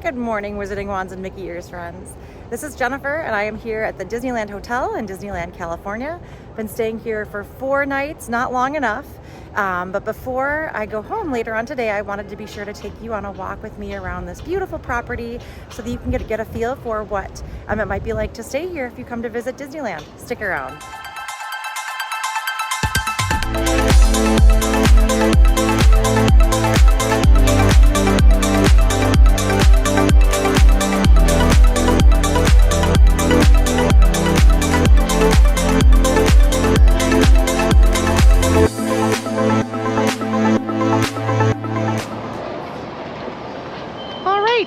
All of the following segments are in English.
Good morning, Wizarding Wands and Mickey Ears friends. This is Jennifer, and I am here at the Disneyland Hotel in Disneyland, California. Been staying here for 4 nights, not long enough. But before I go home later on today, I wanted to be sure to take you on a walk with me around this beautiful property so that you can get a feel for what it might be like to stay here if you come to visit Disneyland. Stick around.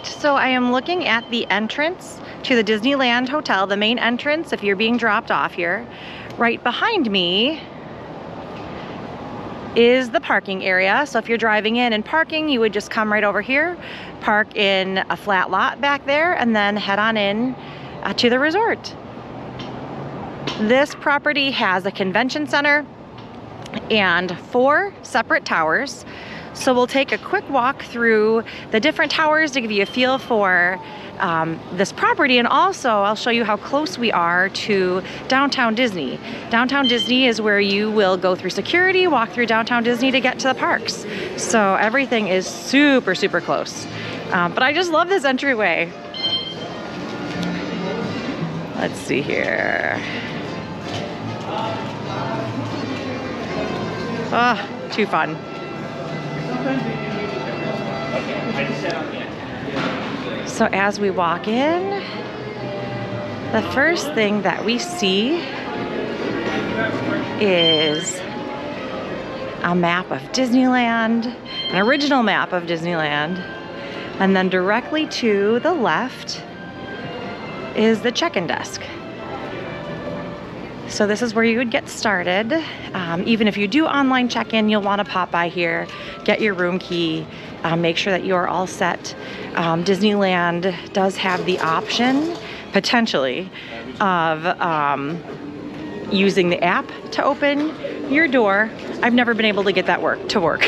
So I am looking at the entrance to the Disneyland Hotel, the main entrance if you're being dropped off here. Right behind me is the parking area. So if you're driving in and parking, you would just come right over here, park in a flat lot back there, and then head on in to the resort. This property has a convention center and 4 separate towers. So we'll take a quick walk through the different towers to give you a feel for this property, and also I'll show you how close we are to downtown Disney. Downtown Disney is where you will go through security, walk through downtown Disney to get to the parks. So everything is super, super close. But I just love this entryway. Let's see here. Oh, too fun. So as we walk in, the first thing that we see is a map of Disneyland, an original map of Disneyland, and then directly to the left is the check-in desk. So this is where you would get started. Even if you do online check-in, you'll want to pop by here, get your room key, make sure that you're all set. Disneyland does have the option, potentially, of using the app to open your door. I've never been able to get that to work.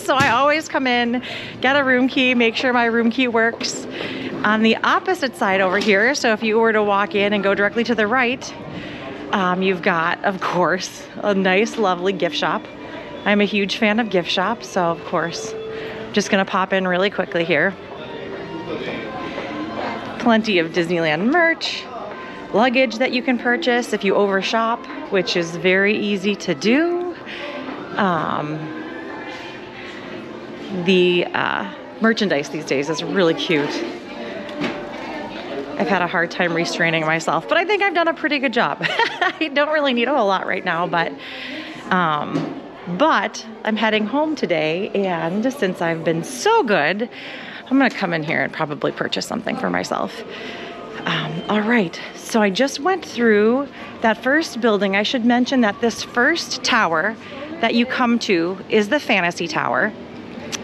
So I always come in, get a room key, make sure my room key works. On the opposite side over here, so if you were to walk in and go directly to the right, you've got, of course, a nice, lovely gift shop. I'm a huge fan of gift shops, so of course, just gonna pop in really quickly here. Plenty of Disneyland merch, luggage that you can purchase if you overshop, which is very easy to do. The merchandise these days is really cute. I've had a hard time restraining myself, but I think I've done a pretty good job. I don't really need a whole lot right now, but I'm heading home today, and since I've been so good, I'm gonna come in here and probably purchase something for myself. All right, so I just went through that first building. I should mention that this first tower that you come to is the Fantasy Tower.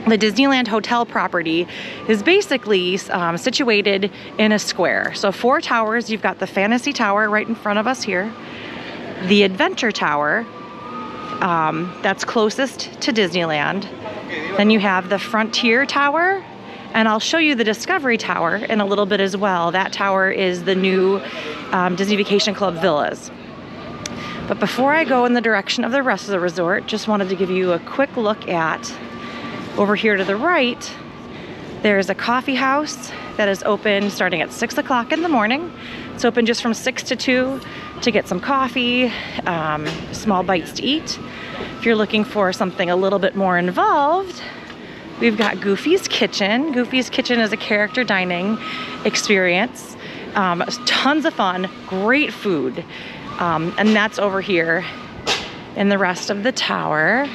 The Disneyland Hotel property is basically situated in a square. So 4 towers. You've got the Fantasy Tower right in front of us here, the Adventure Tower, that's closest to Disneyland. Then you have the Frontier Tower, and I'll show you the Discovery Tower in a little bit as well. That tower is the new Disney Vacation Club villas. But before I go in the direction of the rest of the resort, just wanted to give you a quick look at over here to the right. There's a coffee house that is open starting at 6 o'clock in the morning. It's open just from 6 to 2 to get some coffee, small bites to eat. If you're looking for something a little bit more involved, we've got Goofy's Kitchen. Goofy's Kitchen is a character dining experience. Tons of fun, great food. And that's over here in the rest of the tower.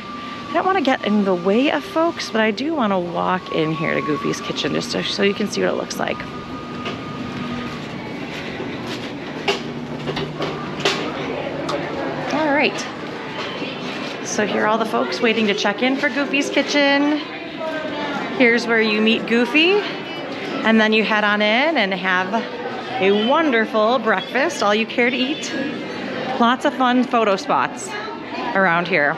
I don't want to get in the way of folks, but I do want to walk in here to Goofy's Kitchen just so you can see what it looks like. All right. So here are all the folks waiting to check in for Goofy's Kitchen. Here's where you meet Goofy, and then you head on in and have a wonderful breakfast, all you care to eat. Lots of fun photo spots around here.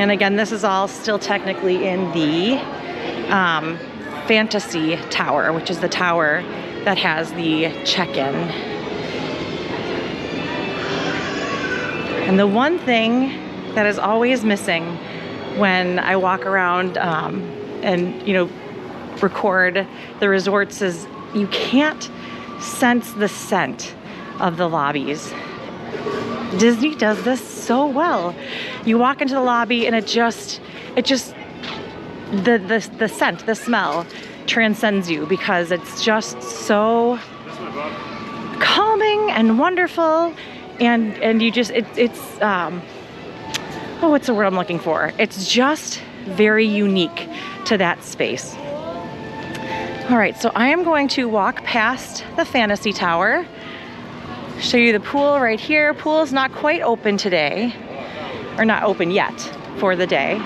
And again, this is all still technically in the Fantasy Tower, which is the tower that has the check-in. And the one thing that is always missing when I walk around and, you know, record the resorts is you can't sense the scent of the lobbies. Disney does this so well. You walk into the lobby and it just the scent, the smell transcends you because it's just so calming and wonderful, and you just it's oh, what's the word I'm looking for? It's just very unique to that space. All right, so I am going to walk past the Fantasy Tower, show you the pool right here. Pool is not quite open today, or not open yet for the day.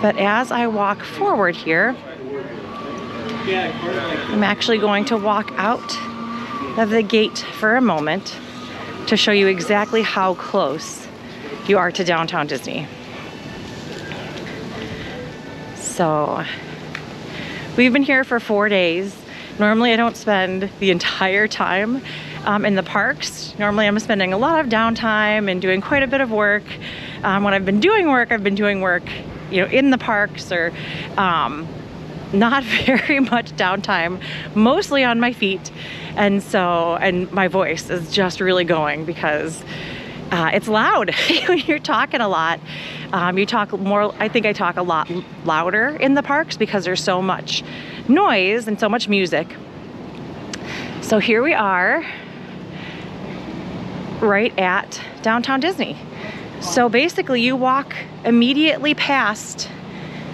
But as I walk forward here, I'm actually going to walk out of the gate for a moment to show you exactly how close you are to downtown Disney. So we've been here for 4 days. Normally I don't spend the entire time in the parks. Normally I'm spending a lot of downtime and doing quite a bit of work. When I've been doing work, you know, in the parks, or not very much downtime, mostly on my feet. And my voice is just really going because it's loud. When you're talking a lot, you talk more, I think I talk a lot louder in the parks because there's so much noise and so much music. So here we are right at downtown Disney. So basically you walk immediately past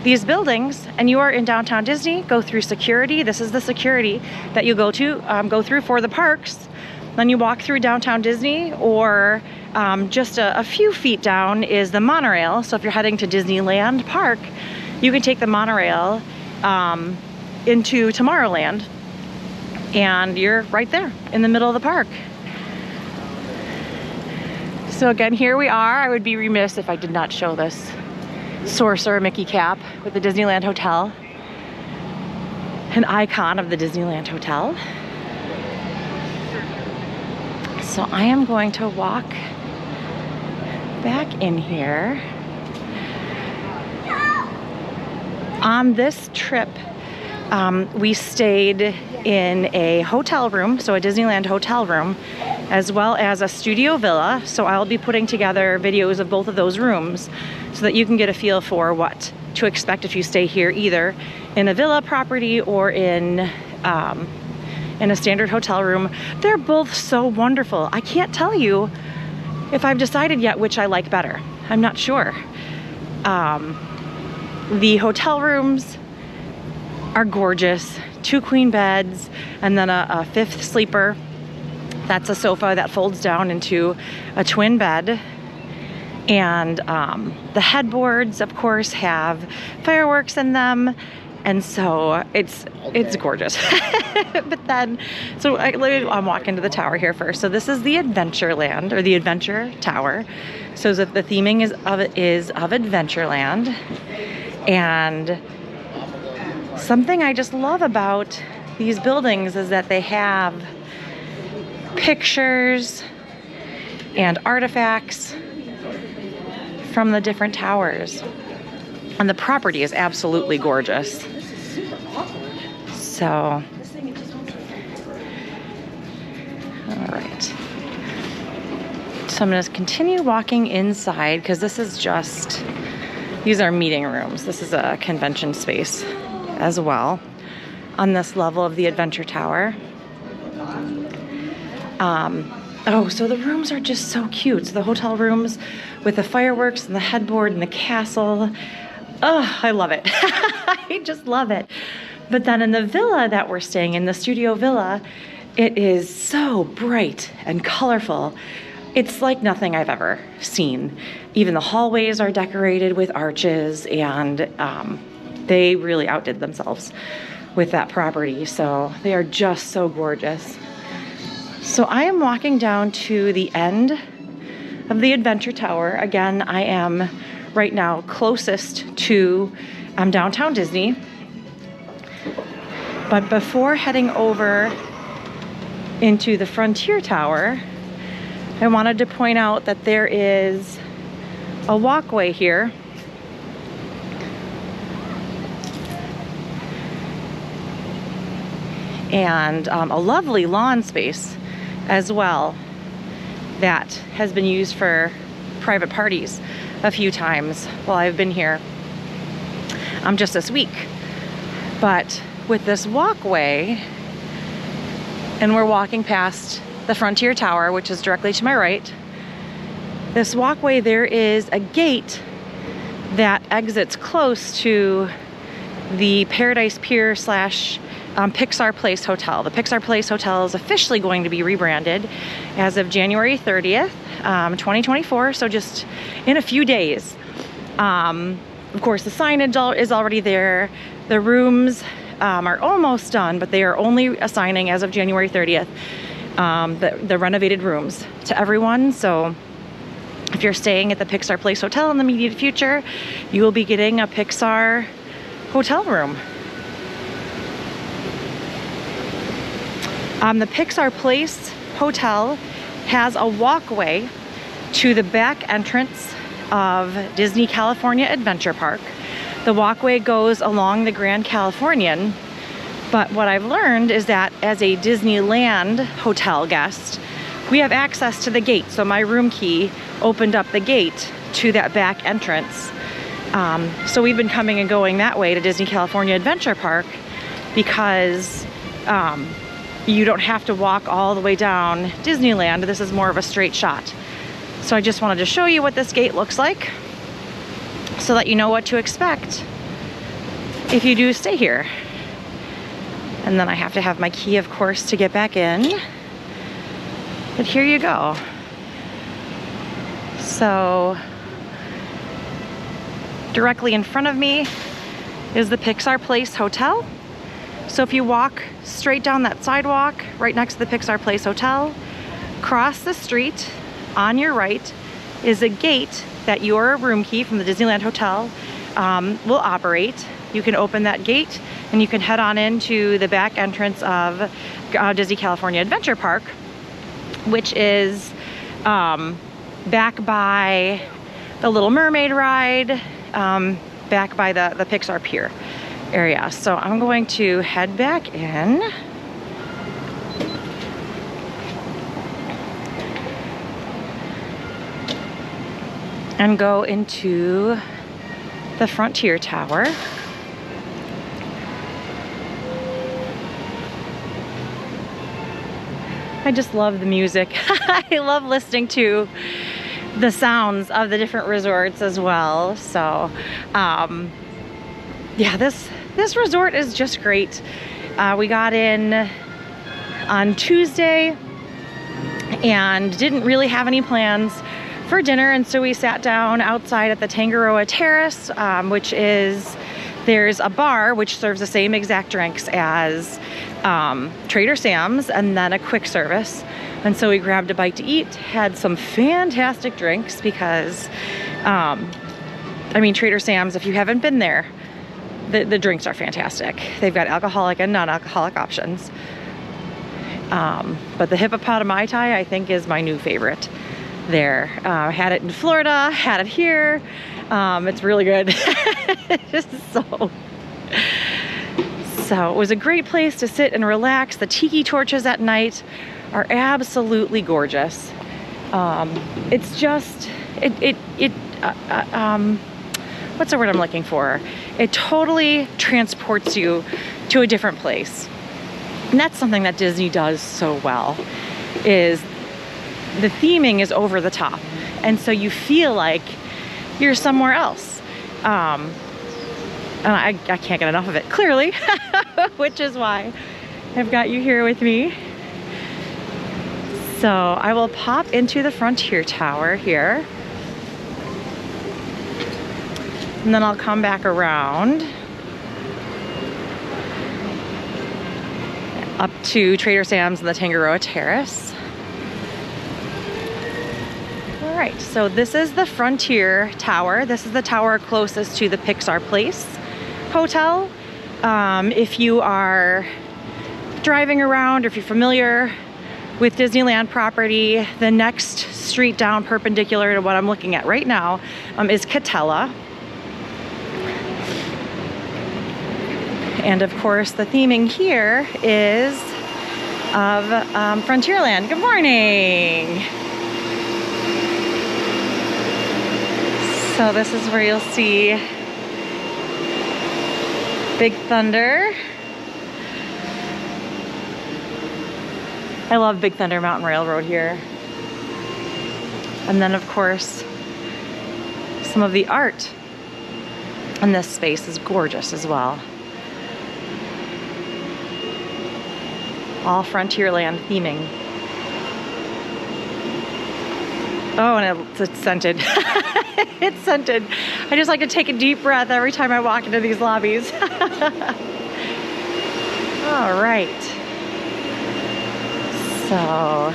these buildings and you are in downtown Disney. Go through security. This is the security that you go through for the parks. Then you walk through downtown Disney, or just a few feet down is the monorail. So if you're heading to Disneyland Park, you can take the monorail into Tomorrowland, and you're right there in the middle of the park. So again, here we are. I would be remiss if I did not show this Sorcerer Mickey cap with the Disneyland Hotel, an icon of the Disneyland Hotel. So I am going to walk back in here. On this trip, we stayed in a hotel room, so a Disneyland hotel room, as well as a studio villa. So I'll be putting together videos of both of those rooms so that you can get a feel for what to expect if you stay here, either in a villa property or in a standard hotel room. They're both so wonderful. I can't tell you if I've decided yet which I like better. I'm not sure. The hotel rooms are gorgeous. 2 queen beds and then a 5th sleeper. That's a sofa that folds down into a twin bed. And the headboards, of course, have fireworks in them. And so it's gorgeous. But then, so I'm walking to the tower here first. So this is the Adventureland, or the Adventure Tower. So the theming is of Adventureland. And something I just love about these buildings is that they have pictures and artifacts from the different towers. And the property is absolutely gorgeous. So, all right. So I'm going to continue walking inside because these are meeting rooms. This is a convention space as well on this level of the Adventure Tower. So the rooms are just so cute. So the hotel rooms with the fireworks and the headboard and the castle. Oh, I love it. I just love it. But then in the villa that we're staying in, the studio villa, it is so bright and colorful. It's like nothing I've ever seen. Even the hallways are decorated with arches, and they really outdid themselves with that property. So they are just so gorgeous. So I am walking down to the end of the Adventure Tower. Again, I am right now closest to downtown Disney. But before heading over into the Frontier Tower, I wanted to point out that there is a walkway here and a lovely lawn space as well that has been used for private parties a few times while I've been here just this week. But with this walkway, and we're walking past the Frontier Tower, which is directly to my right, this walkway, there is a gate that exits close to the Paradise Pier / Pixar Place Hotel. The Pixar Place Hotel is officially going to be rebranded as of January 30th, 2024, so just in a few days. Of course, the signage is already there. The rooms are almost done, but they are only assigning, as of January 30th, the renovated rooms to everyone. So if you're staying at the Pixar Place Hotel in the immediate future, you will be getting a Pixar hotel room. The Pixar Place Hotel has a walkway to the back entrance of Disney California Adventure Park. The walkway goes along the Grand Californian, but what I've learned is that as a Disneyland Hotel guest, we have access to the gate. So my room key opened up the gate to that back entrance. So we've been coming and going that way to Disney California Adventure Park because you don't have to walk all the way down Disneyland. This is more of a straight shot. So I just wanted to show you what this gate looks like so that you know what to expect if you do stay here. And then I have to have my key, of course, to get back in. But here you go. So directly in front of me is the Pixar Place Hotel. So if you walk straight down that sidewalk right next to the Pixar Place Hotel, cross the street, on your right is a gate that your room key from the Disneyland Hotel will operate. You can open that gate and you can head on into the back entrance of Disney California Adventure Park, which is back by the Little Mermaid ride, back by the Pixar Pier area. So I'm going to head back in. And go into the Frontier Tower. I just love the music. I love listening to the sounds of the different resorts as well. So yeah, this resort is just great. We got in on Tuesday and didn't really have any plans for dinner, and so we sat down outside at the Tangaroa Terrace, which is, there's a bar which serves the same exact drinks as Trader Sam's, and then a quick service. And so we grabbed a bite to eat, had some fantastic drinks because, I mean, Trader Sam's, if you haven't been there, the drinks are fantastic. They've got alcoholic and non-alcoholic options. But the hippopotami Mai Tai, I think, is my new favorite there. Had it in Florida, had it here. It's really good. Just so it was a great place to sit and relax. The tiki torches at night are absolutely gorgeous. It's just what's the word I'm looking for? It totally transports you to a different place. And that's something that Disney does so well, is the theming is over the top. And so you feel like you're somewhere else. And I can't get enough of it, clearly, which is why I've got you here with me. So I will pop into the Frontier Tower here. And then I'll come back around up to Trader Sam's and the Tangaroa Terrace. right, so this is the Frontier Tower. This is the tower closest to the Pixar Place Hotel. If you are driving around, or if you're familiar with Disneyland property, the next street down perpendicular to what I'm looking at right now is Catella. And of course, the theming here is of Frontierland. Good morning. So this is where you'll see Big Thunder. I love Big Thunder Mountain Railroad here. And then of course, some of the art in this space is gorgeous as well. All Frontierland theming. Oh, and it's scented. It's scented. I just like to take a deep breath every time I walk into these lobbies. All right. So,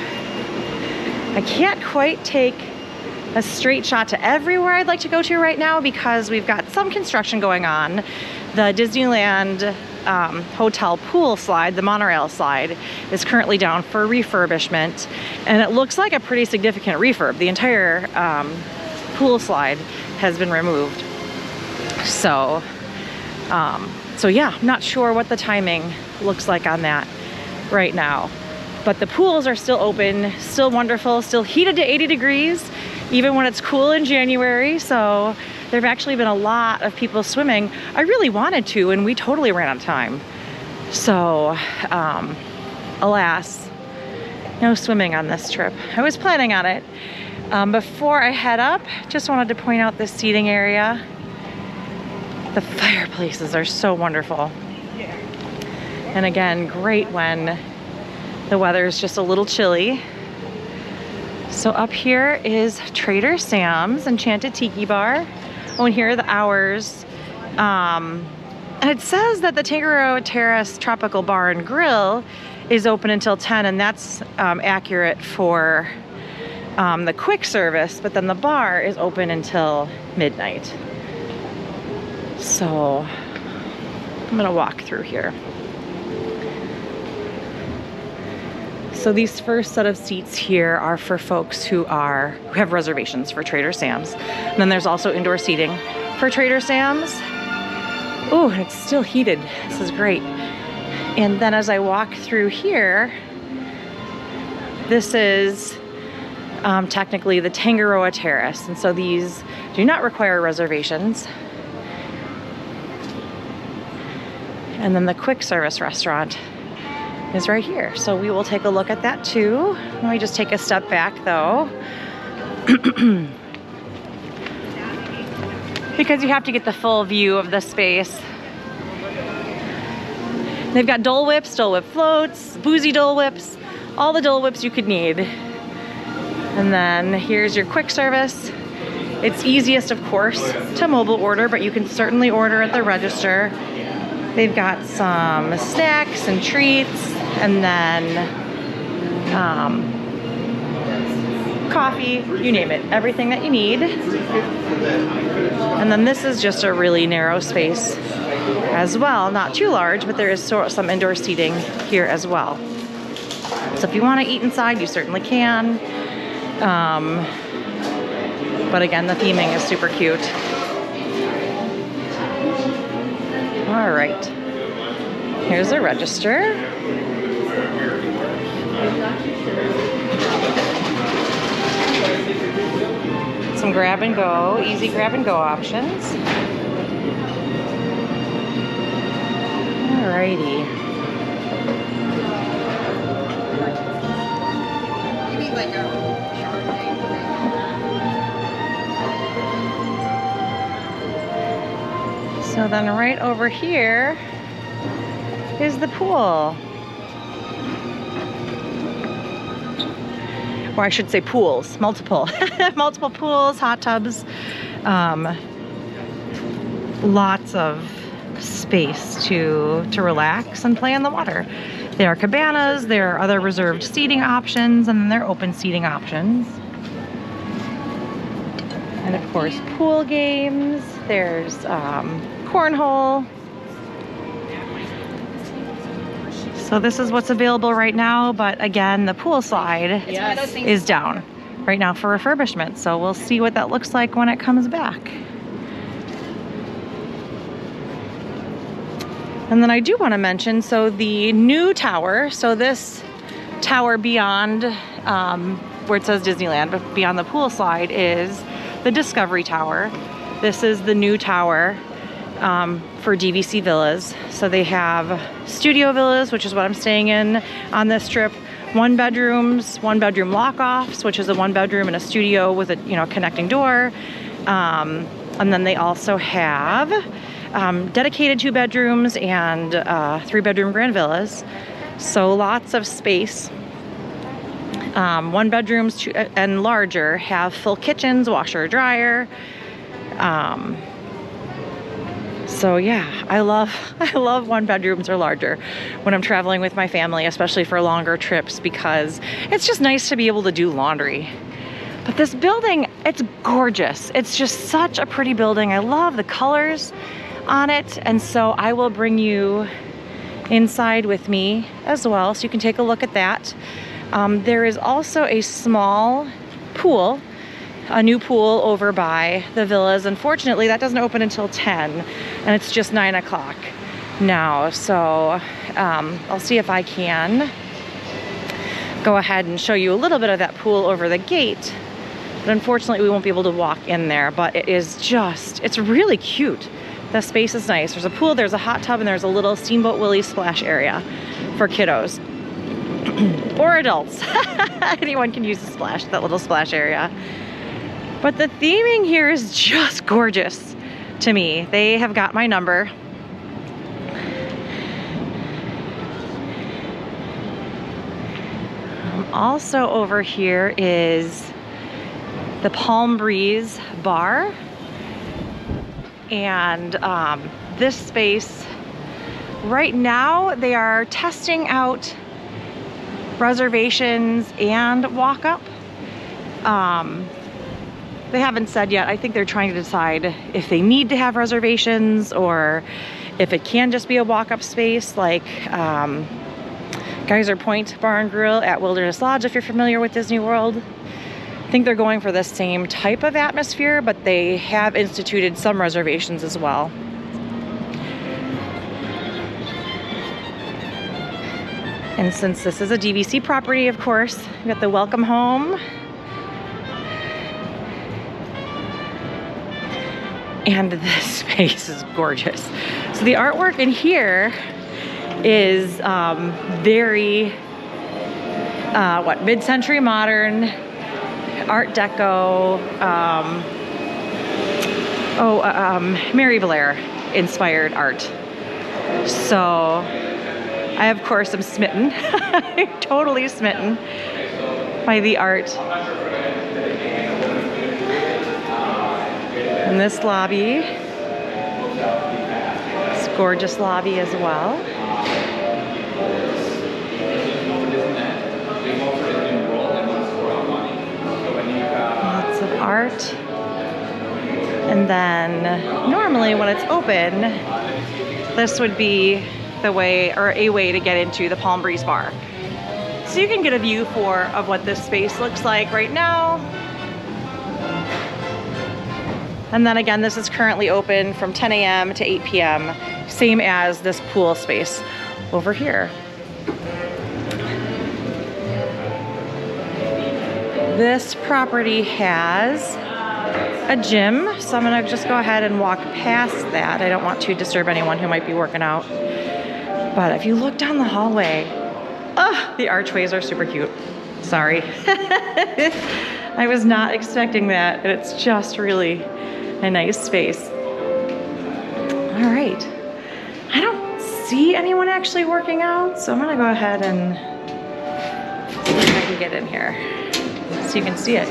I can't quite take a straight shot to everywhere I'd like to go to right now because we've got some construction going on. The Disneyland Hotel pool slide, the monorail slide, is currently down for refurbishment, and it looks like a pretty significant refurb. The entire pool slide has been removed. So yeah, I'm not sure what the timing looks like on that right now. But the pools are still open, still wonderful, still heated to 80 degrees, even when it's cool in January. So there've actually been a lot of people swimming. I really wanted to, and we totally ran out of time. So, alas, no swimming on this trip. I was planning on it. Before I head up, just wanted to point out this seating area. The fireplaces are so wonderful. And again, great when the weather is just a little chilly. So up here is Trader Sam's Enchanted Tiki Bar. Oh, and here are the hours. And it says that the Tangaroa Terrace Tropical Bar and Grill is open until 10, and that's accurate for the quick service, but then the bar is open until midnight. So I'm gonna walk through here. So these first set of seats here are for folks who have reservations for Trader Sam's. And then there's also indoor seating for Trader Sam's. Oh, and it's still heated. This is great. And then as I walk through here, this is technically the Tangaroa Terrace. And so these do not require reservations. And then the quick service restaurant is right here. So we will take a look at that too. Let me just take a step back though. Because you have to get the full view of the space. They've got Dole Whips, Dole Whip floats, boozy Dole Whips, all the Dole Whips you could need. And then here's your quick service. It's easiest, of course, to mobile order, but you can certainly order at the register. They've got some snacks and treats, and then coffee, you name it, everything that you need. And then this is just a really narrow space as well, not too large, but there is some indoor seating here as well. So if you want to eat inside, you certainly can. But again, the theming is super cute. All right, here's a register. Some grab and go, easy grab and go options. Alrighty. So then right over here is the pool. Or I should say pools, multiple. Multiple pools, hot tubs, lots of space to relax and play in the water. There are cabanas, there are other reserved seating options, and then there are open seating options. And of course, pool games. There's cornhole. So this is what's available right now, but again, the pool slide is down right now for refurbishment. So we'll see what that looks like when it comes back. And then I do want to mention, so the new tower, so this tower beyond where it says Disneyland, but beyond the pool slide, is the Discovery Tower. This is the new tower for DVC villas. So they have studio villas, which is what I'm staying in on this trip. 1 bedrooms, 1 bedroom lock-offs, which is a 1 bedroom and a studio with a connecting door. And then they also have dedicated 2 bedrooms and 3 bedroom grand villas. So lots of space. 1 bedrooms and larger have full kitchens, washer, dryer. So yeah, I love 1 bedrooms or larger when I'm traveling with my family, especially for longer trips, because it's just nice to be able to do laundry. But this building, it's gorgeous. It's just such a pretty building. I love the colors on it. And so I will bring you inside with me as well, so you can take a look at that. There is also a small pool, a new pool over by the villas. Unfortunately, that doesn't open until 10, and it's just 9 o'clock now. So I'll see if I can go ahead and show you a little bit of that pool over the gate. But unfortunately, we won't be able to walk in there, but it is just, it's really cute. The space is nice. There's a pool, there's a hot tub, and there's a little Steamboat Willie splash area for kiddos or adults. Anyone can use the splash, that little splash area. But the theming here is just gorgeous to me. They have got my number. Also over here is the Palm Breeze Bar. And this space, right now, they are testing out reservations and walk-up. They haven't said yet. I think they're trying to decide if they need to have reservations or if it can just be a walk-up space, like Geyser Point Bar and Grill at Wilderness Lodge, if you're familiar with Disney World. I think they're going for the same type of atmosphere, but they have instituted some reservations as well. And since this is a DVC property, of course, we got the welcome home. And this space is gorgeous. So the artwork in here is very, mid-century modern, Art Deco, Mary Blair inspired art. So I, of course, am smitten. I'm totally smitten by the art. And this lobby, this gorgeous lobby as well. Lots of art. And then normally when it's open, this would be the way, or a way to get into the Palm Breeze Bar. So you can get a view of what this space looks like right now. And then again, this is currently open from 10 a.m. to 8 p.m., same as this pool space over here. This property has a gym, so I'm gonna just go ahead and walk past that. I don't want to disturb anyone who might be working out. But if you look down the hallway, the archways are super cute. Sorry. I was not expecting that, and it's just really a nice space. All right. I don't see anyone actually working out, so I'm gonna go ahead and see if I can get in here so you can see it.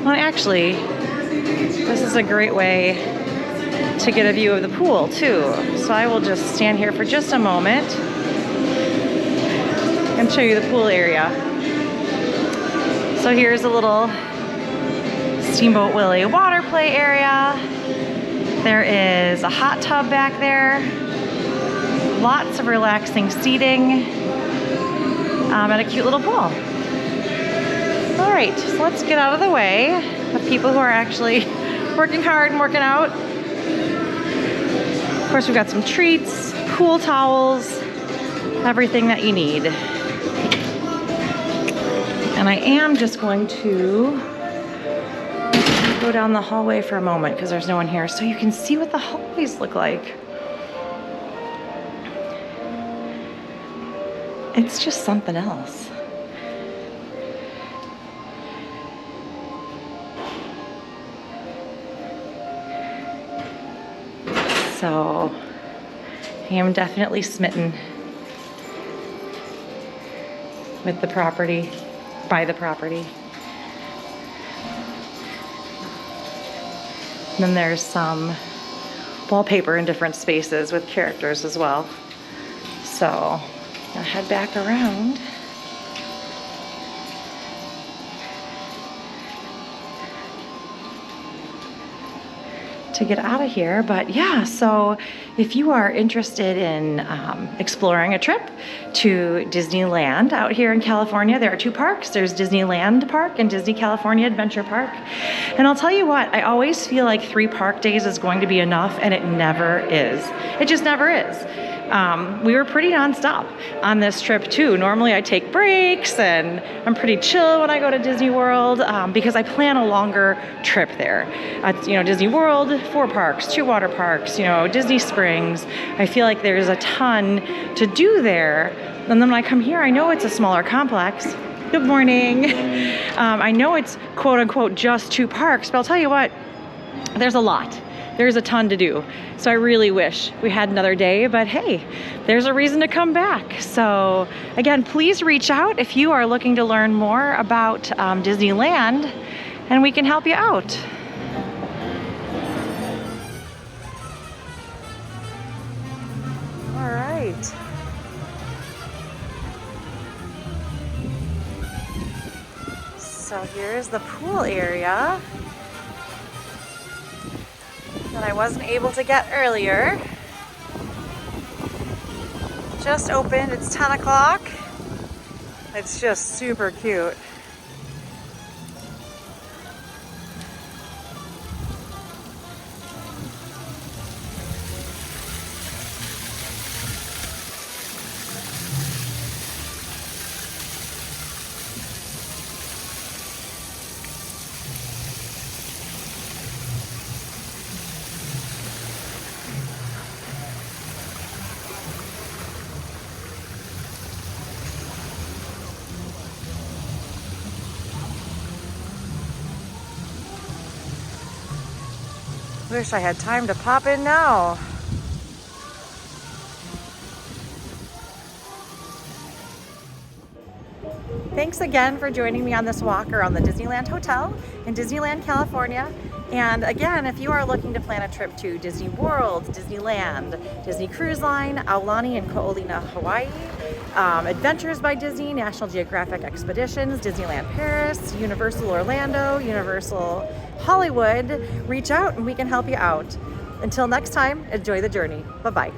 Well, actually, this is a great way to get a view of the pool too. So I will just stand here for just a moment and show you the pool area. So here's a little Steamboat Willie water play area. There is a hot tub back there. Lots of relaxing seating. And a cute little pool. All right, so let's get out of the way of people who are actually working hard and working out. Of course, we've got some treats, cool towels, everything that you need. And I am just going to go down the hallway for a moment because there's no one here, so you can see what the hallways look like. It's just something else. So I am definitely smitten with the property, by the property. And then there's some wallpaper in different spaces with characters as well. So I'll head back around. To get out of here. But yeah, so if you are interested in exploring a trip to Disneyland out here in California, there are two parks. There's Disneyland Park and Disney California Adventure Park. And I'll tell you what, I always feel like 3 park days is going to be enough, and it never is. It just never is. We were pretty nonstop on this trip too. Normally I take breaks and I'm pretty chill when I go to Disney World because I plan a longer trip there. Disney World, 4 parks, 2 water parks, Disney Springs. I feel like there's a ton to do there. And then when I come here, I know it's a smaller complex. Good morning. I know it's quote unquote just 2 parks, but I'll tell you what, there's a lot. There's a ton to do. So I really wish we had another day, but hey, there's a reason to come back. So again, please reach out if you are looking to learn more about Disneyland, and we can help you out. All right. So here's the pool area that I wasn't able to get earlier. Just opened, it's 10 o'clock. It's just super cute. Wish I had time to pop in now. Thanks again for joining me on this walk around the Disneyland Hotel in Disneyland, California. And again, if you are looking to plan a trip to Disney World, Disneyland, Disney Cruise Line, Aulani and Ko'olina, Hawaii, Adventures by Disney, National Geographic Expeditions, Disneyland Paris, Universal Orlando, Universal Hollywood, reach out and we can help you out. Until next time, enjoy the journey. Bye-bye.